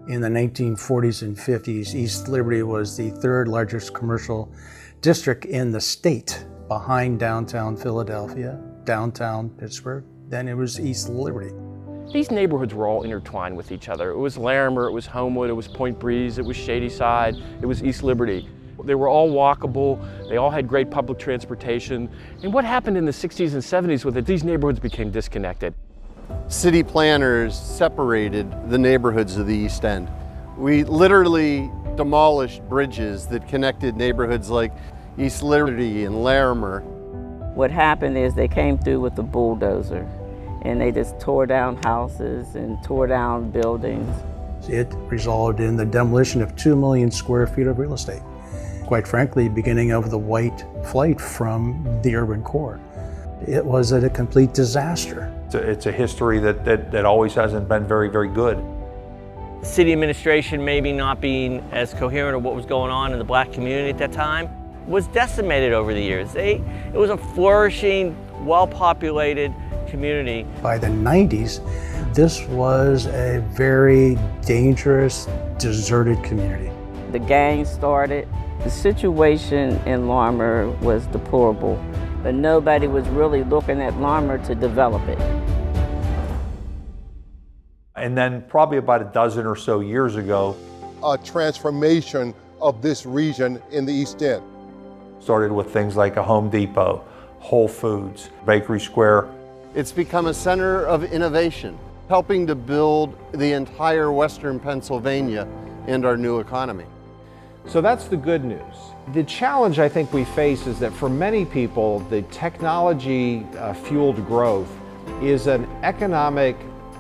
In the 1940s and 50s, East Liberty was the third largest commercial district in the state, behind downtown Philadelphia, downtown Pittsburgh. Then it was East Liberty. These neighborhoods were all intertwined with each other. It was Larimer, it was Homewood, it was Point Breeze, it was Shadyside, it was East Liberty. They were all walkable, they all had great public transportation. And what happened in the 60s and 70s was that these neighborhoods became disconnected. City planners separated the neighborhoods of the East End. We literally demolished bridges that connected neighborhoods like East Liberty and Larimer. What happened is they came through with a bulldozer and they just tore down houses and tore down buildings. It resulted in the demolition of 2 million square feet of real estate. Quite frankly, beginning of the white flight from the urban core. It was a complete disaster. It's a history that always hasn't been very, very good. City administration maybe not being as coherent of what was going on in the black community at that time was decimated over the years. It was a flourishing, well-populated community. By the 90s, this was a very dangerous, deserted community. The gangs started. The situation in Larimer was deplorable, but nobody was really looking at Larimer to develop it. And then probably about a dozen or so years ago, a transformation of this region in the East End. Started with things like a Home Depot, Whole Foods, Bakery Square. It's become a center of innovation, helping to build the entire Western Pennsylvania and our new economy. So that's the good news. The challenge I think we face is that for many people, the technology-fueled growth is an economic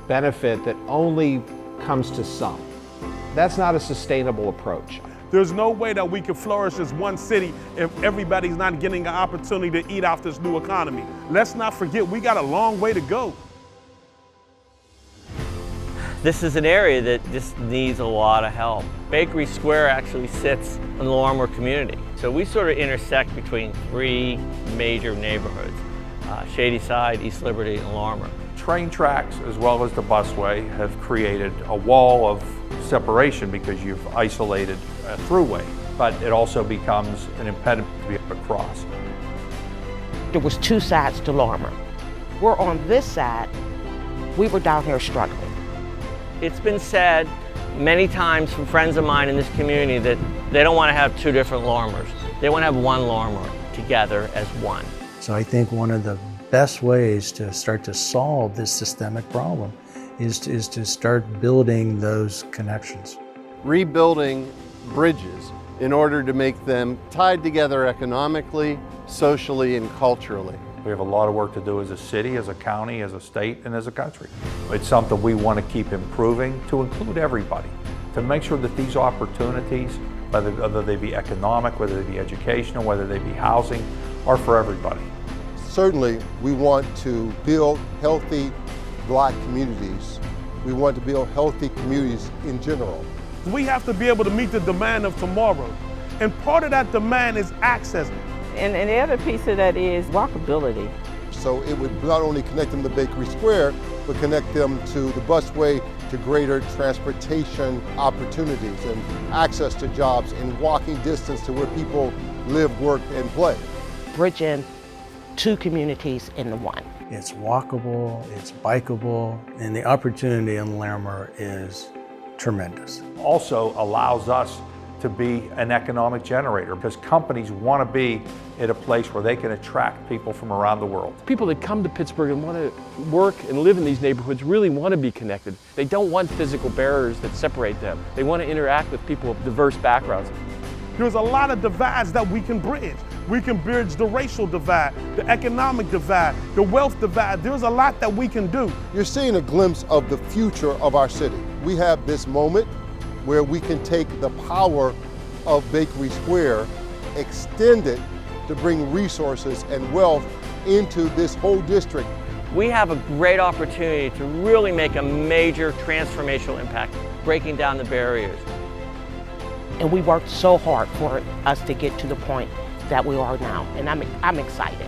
benefit that only comes to some. That's not a sustainable approach. There's no way that we can flourish as one city if everybody's not getting an opportunity to eat off this new economy. Let's not forget, we got a long way to go. This is an area that just needs a lot of help. Bakery Square actually sits in the Larimer community. So we sort of intersect between three major neighborhoods, Shadyside, East Liberty, and Larimer. Train tracks as well as the busway have created a wall of separation because you've isolated a throughway, but it also becomes an impediment to be able to cross. There was two sides to Larimer. We're on this side, we were down here struggling. It's been said many times from friends of mine in this community that they don't want to have two different Larimers. They want to have one Larimer together as one. So I think one of the best ways to start to solve this systemic problem is to start building those connections. Rebuilding bridges in order to make them tied together economically, socially, and culturally. We have a lot of work to do as a city, as a county, as a state, and as a country. It's something we want to keep improving to include everybody, to make sure that these opportunities, whether they be economic, whether they be educational, whether they be housing, are for everybody. Certainly, we want to build healthy black communities. We want to build healthy communities in general. We have to be able to meet the demand of tomorrow. And part of that demand is access. And the other piece of that is walkability. So it would not only connect them to Bakery Square, but connect them to the busway, to greater transportation opportunities and access to jobs and walking distance to where people live, work, and play. Bridging two communities into one. It's walkable, it's bikeable, and the opportunity in Larimer is tremendous. Also allows us to be an economic generator because companies want to be at a place where they can attract people from around the world. People that come to Pittsburgh and want to work and live in these neighborhoods really want to be connected. They don't want physical barriers that separate them. They want to interact with people of diverse backgrounds. There's a lot of divides that we can bridge. We can bridge the racial divide, the economic divide, the wealth divide. There's a lot that we can do. You're seeing a glimpse of the future of our city. We have this moment where we can take the power of Bakery Square, extend it to bring resources and wealth into this whole district. We have a great opportunity to really make a major transformational impact, breaking down the barriers. And we worked so hard for us to get to the point that we are now, and I'm excited.